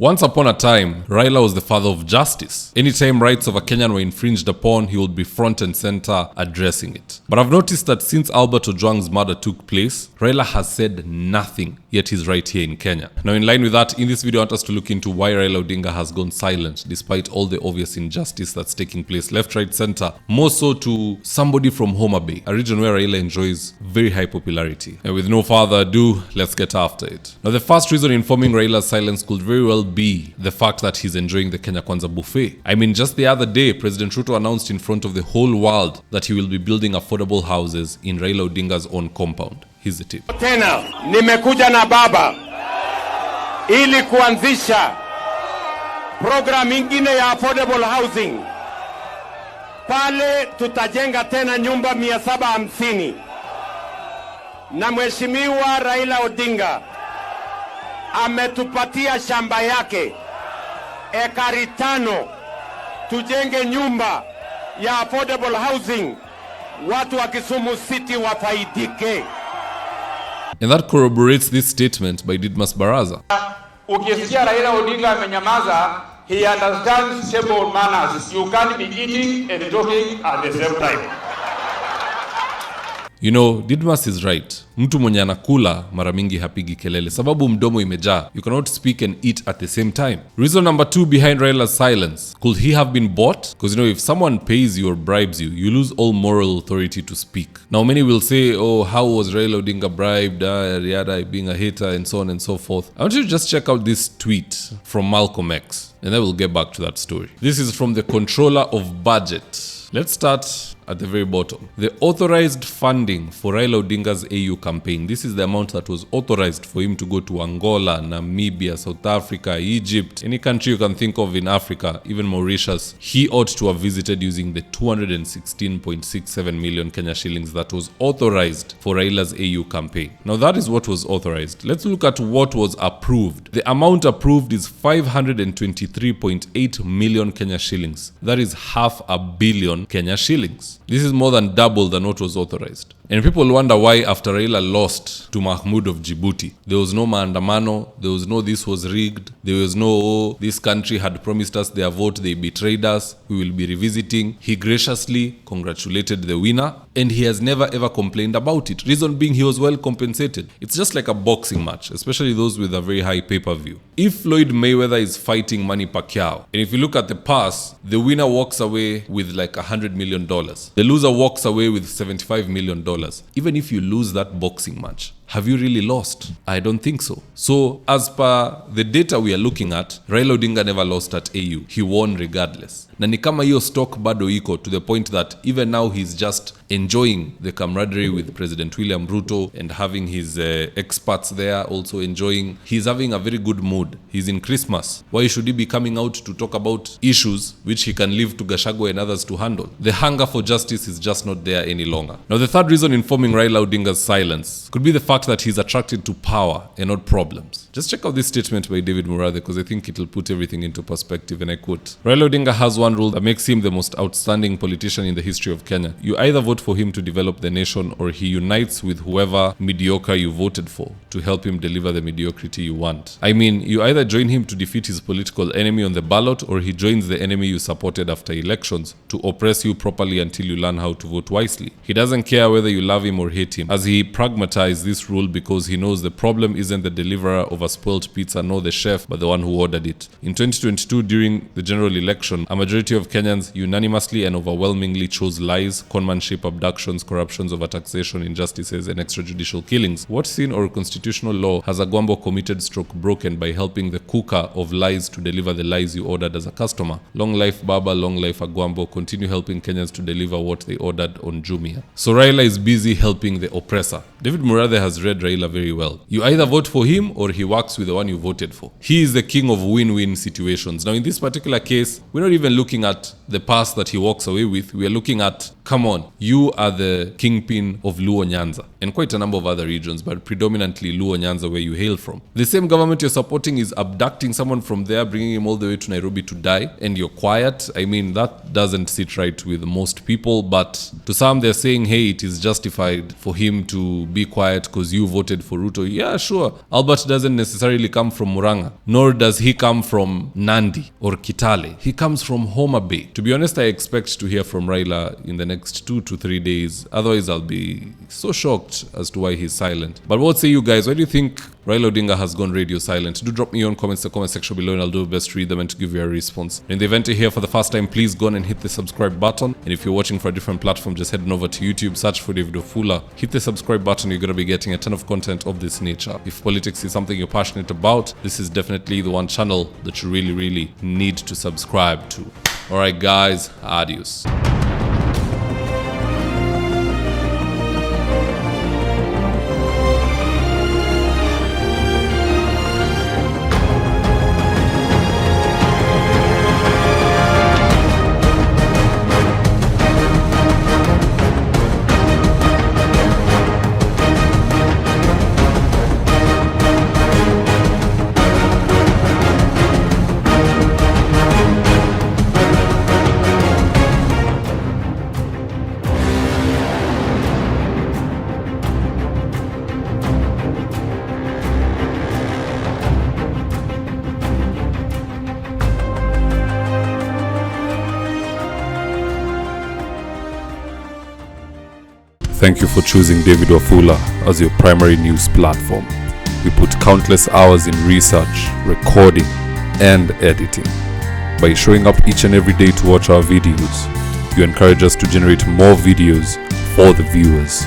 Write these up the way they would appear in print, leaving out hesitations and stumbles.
Once upon a time, Raila was the father of justice. Anytime rights of a Kenyan were infringed upon, he would be front and center addressing it. But I've noticed that since Albert Ojwang'S murder took place, Raila has said nothing, yet he's right here in Kenya. Now in line with that, in this video I want us to look into why Raila Odinga has gone silent despite all the obvious injustice that's taking place left, right, center, more so to somebody from Homa Bay, a region where Raila enjoys very high popularity. And with no further ado, let's get after it. Now the first reason informing Raila's silence could very well be the fact that he's enjoying the Kenya Kwanza buffet. I mean, just the other day, President Ruto announced in front of the whole world that he will be building affordable houses in Raila Odinga's own compound. Here's the tip. Tena nimekuja na baba ili kuanzisha program ingine ya affordable housing. Pale tutajenga tena nyumba 750. Na Mheshimiwa Raila Odinga ametupatia shamba yake ekari 5 tujenge nyumba ya affordable housing, watu wa Kisumu City wafaidike. And that corroborates this statement by Didmas Baraza. Ukisikia Raila Odinga amenyamaza, he understands table manners. You can't be eating and talking at the same time. You know, Didmas is right. Mtu mwenye anakula mara mingi hapigi kelele sababu mdomo imejaa. You cannot speak and eat at the same time. Reason number 2 behind Raila's silence. Could he have been bought? Because you know, if someone pays you or bribes you, you lose all moral authority to speak. Now many will say, oh, how was Raila Odinga bribed? Riada being a hater and so on and so forth. I want you to just check out this tweet from Malcolm X and then we'll get back to that story. This is from the controller of budget. Let's start at the very bottom. The authorized funding for Raila Odinga's AU campaign. This is the amount that was authorized for him to go to Angola, Namibia, South Africa, Egypt, any country you can think of in Africa, even Mauritius. He ought to have visited using the 216.67 million Kenya shillings that was authorized for Raila's AU campaign. Now that is what was authorized. Let's look at what was approved. The amount approved is 523.8 million Kenya shillings. That is $500 million Kenya shillings. This is more than double than what was authorized. And people wonder why after Raila lost to Mahmoud of Djibouti, there was no maandamano, there was no this was rigged, there was no oh, this country had promised us their vote, they betrayed us, we will be revisiting. He graciously congratulated the winner and he has never ever complained about it. Reason being, he was well compensated. It's just like a boxing match, especially those with a very high pay-per-view. If Floyd Mayweather is fighting Manny Pacquiao, and if you look at the pass, the winner walks away with like $100 million. The loser walks away with $75 million. Even if you lose that boxing match, have you really lost? I don't think so. So as per the data we are looking at, Raila Odinga never lost at AU. He won regardless. Na ni kama hiyo stock bado iko to the point that even now he's just enjoying the camaraderie with President William Ruto and having his experts there also enjoying. He's having a very good mood. He's in Christmas. Why should he be coming out to talk about issues which he can leave to Gachagua and others to handle? The hunger for justice is just not there any longer. Now the third reason informing Raila Odinga's silence could be the fact that he's attracted to power and not problems. Just check out this statement by David Murathe because I think it'll put everything into perspective, and I quote, Raila Odinga has one rule that makes him the most outstanding politician in the history of Kenya. You either vote for him to develop the nation or he unites with whoever mediocre you voted for to help him deliver the mediocrity you want. I mean, you either join him to defeat his political enemy on the ballot or he joins the enemy you supported after elections to oppress you properly until you learn how to vote wisely. He doesn't care whether you love him or hate him, as he pragmatized this rule because he knows the problem isn't the deliverer of a spoiled pizza nor the chef but the one who ordered it. In 2022, during the general election, a majority of Kenyans unanimously and overwhelmingly chose lies, conmanship, abductions, corruptions, overtaxation, injustices, and extrajudicial killings. What sin or constitutional law has Agwambo committed stroke broken by helping the cooker of lies to deliver the lies you ordered as a customer? Long life Baba, long life Agwambo. Continue helping Kenyans to deliver what they ordered on Jumia. So Raila is busy helping the oppressor. David Murathe has read Raila very well. You either vote for him or he works with the one you voted for. He is the king of win-win situations. Now in this particular case, we're not even looking at the past that he walks away with. We are looking at Come on, you are the kingpin of Luo Nyanza and quite a number of other regions, but predominantly Luo Nyanza, where you hail from. The same government you're supporting is abducting someone from there, bringing him all the way to Nairobi to die, and you're quiet. I mean, that doesn't sit right with most people, but to some they're saying, hey, it is justified for him to be quiet because you voted for Ruto. Yeah, sure. Albert doesn't necessarily come from Murang'a, nor does he come from Nandi or Kitale. He comes from Homa Bay. To be honest, I expect to hear from Raila in the next 2 to 3 days. Otherwise, I'll be so shocked as to why he's silent. But what say you guys? Why do you think Raila Odinga has gone radio silent? Do drop me your comments in the comment section below and I'll do my best to read them and to give you a response. In the event you're here for the first time, please go on and hit the subscribe button. And if you're watching for a different platform, just head on over to YouTube, search for David Wafula, hit the subscribe button. You're going to be getting a ton of content of this nature. If politics is something you're passionate about, this is definitely the one channel that you really need to subscribe to. Alright guys, adios. Thank you for choosing David Wafula as your primary news platform. We put countless hours in research, recording, and editing. By showing up each and every day to watch our videos, you encourage us to generate more videos for the viewers.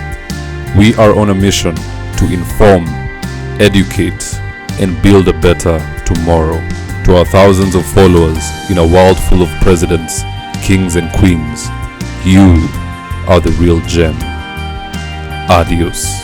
We are on a mission to inform, educate, and build a better tomorrow. To our thousands of followers in a world full of presidents, kings, and queens, you are the real gem. Adios.